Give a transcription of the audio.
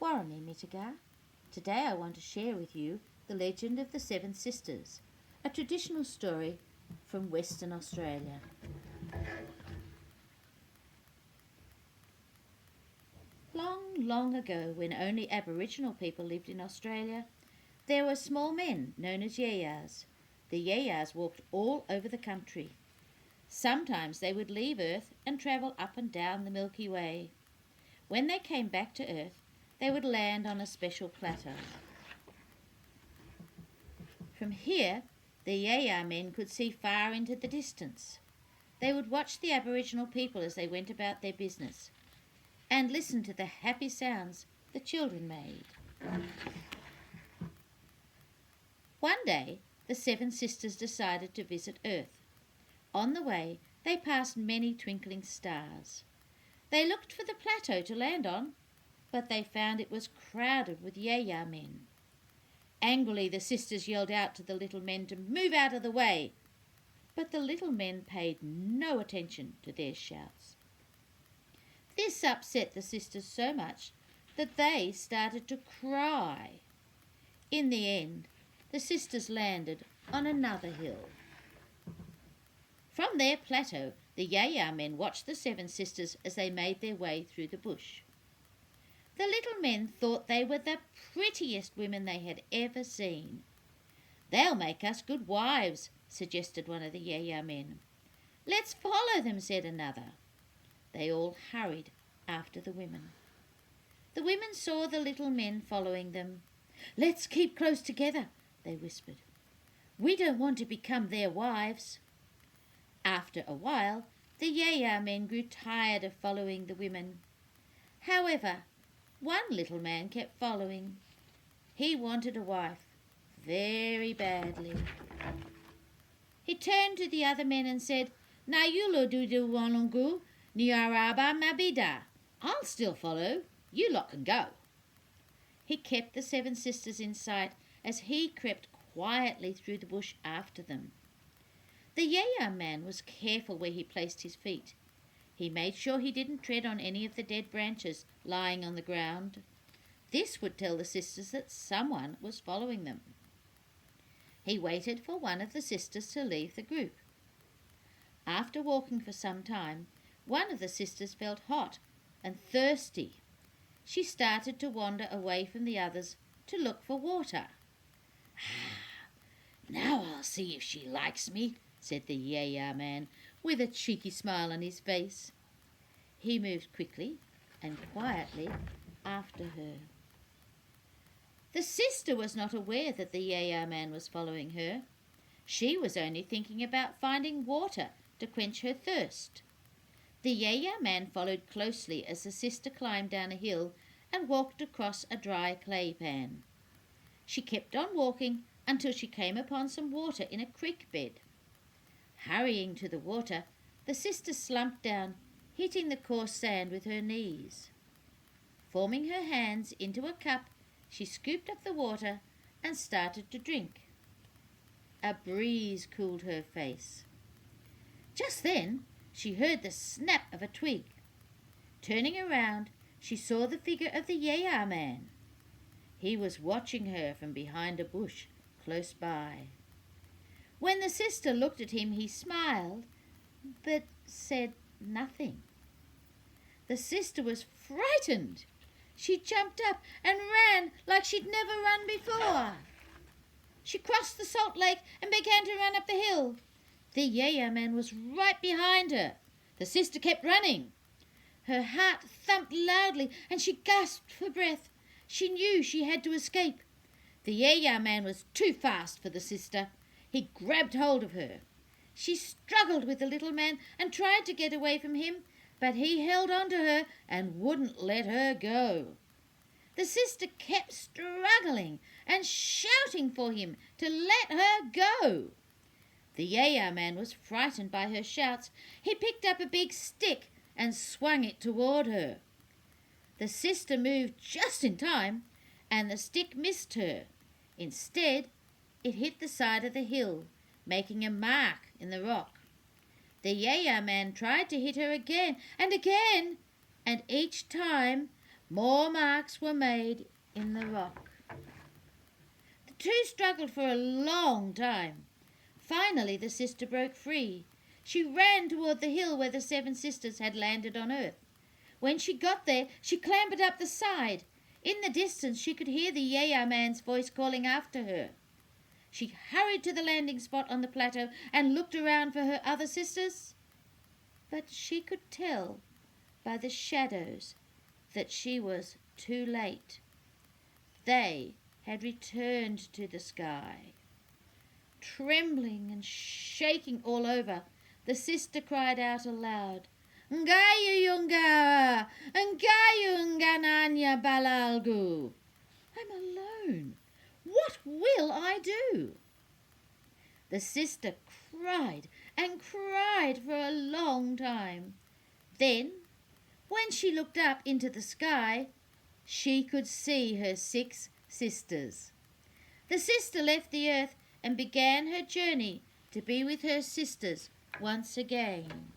Warani Mitaga. Today I want to share with you the legend of the Seven Sisters, a traditional story from Western Australia. Long, long ago, when only Aboriginal people lived in Australia, there were small men known as yayas. The yayas walked all over the country. Sometimes they would leave Earth and travel up and down the Milky Way. When they came back to Earth, they would land on a special plateau. From here, the yaya men could see far into the distance. They would watch the Aboriginal people as they went about their business and listen to the happy sounds the children made. One day, the Seven Sisters decided to visit Earth. On the way, they passed many twinkling stars. They looked for the plateau to land on, but they found it was crowded with yaya men. Angrily, the sisters yelled out to the little men to move out of the way, but the little men paid no attention to their shouts. This upset the sisters so much that they started to cry. In the end, the sisters landed on another hill. From their plateau, the yaya men watched the Seven Sisters as they made their way through the bush. The little men thought they were the prettiest women they had ever seen. "They'll make us good wives," suggested one of the yaya men. "Let's follow them," said another. They all hurried after the women. The women saw the little men following them. "Let's keep close together," they whispered. "We don't want to become their wives." After a while, the yaya men grew tired of following the women. However, one little man kept following. He wanted a wife very badly. He turned to the other men and said, "Na yulo dudu wanungu, niaraba mabida. I'll still follow. You lot can go." He kept the Seven Sisters in sight as he crept quietly through the bush after them. The yaya man was careful where he placed his feet. He made sure he didn't tread on any of the dead branches lying on the ground. This would tell the sisters that someone was following them. He waited for one of the sisters to leave the group. After walking for some time, one of the sisters felt hot and thirsty. She started to wander away from the others to look for water. "Now I'll see if she likes me," said the yaya man with a cheeky smile on his face. He moved quickly and quietly after her. The sister was not aware that the yaya man was following her. She was only thinking about finding water to quench her thirst. The yaya man followed closely as the sister climbed down a hill and walked across a dry clay pan. She kept on walking until she came upon some water in a creek bed. Hurrying to the water, the sister slumped down, hitting the coarse sand with her knees. Forming her hands into a cup, she scooped up the water and started to drink. A breeze cooled her face. Just then, she heard the snap of a twig. Turning around, she saw the figure of the yaya man. He was watching her from behind a bush close by. When the sister looked at him, he smiled, but said nothing. The sister was frightened. She jumped up and ran like she'd never run before. She crossed the salt lake and began to run up the hill. The yaya man was right behind her. The sister kept running. Her heart thumped loudly and she gasped for breath. She knew she had to escape. The yaya man was too fast for the sister. He grabbed hold of her. She struggled with the little man and tried to get away from him, but he held on to her and wouldn't let her go. The sister kept struggling and shouting for him to let her go. The yaya man was frightened by her shouts. He picked up a big stick and swung it toward her. The sister moved just in time, and the stick missed her. Instead, it hit the side of the hill, making a mark in the rock. The yaya man tried to hit her again, and each time More marks were made in the rock. The two struggled for a long time. Finally, the sister broke free. She ran toward the hill where the 7 sisters had landed on earth. When she got there, she clambered up the side. In the distance, she could hear the Yaya man's voice calling after her. She hurried to the landing spot on the plateau and looked around for her other sisters. But she could tell by the shadows that she was too late. They had returned to the sky. Trembling and shaking all over, the sister cried out aloud, "Ngayu yungara, ngayu ngananya balalgu." I'm alone. What will I do? The sister cried and cried for a long time. Then, when she looked up into the sky, she could see her 6 sisters. The sister left the earth and began her journey to be with her sisters once again.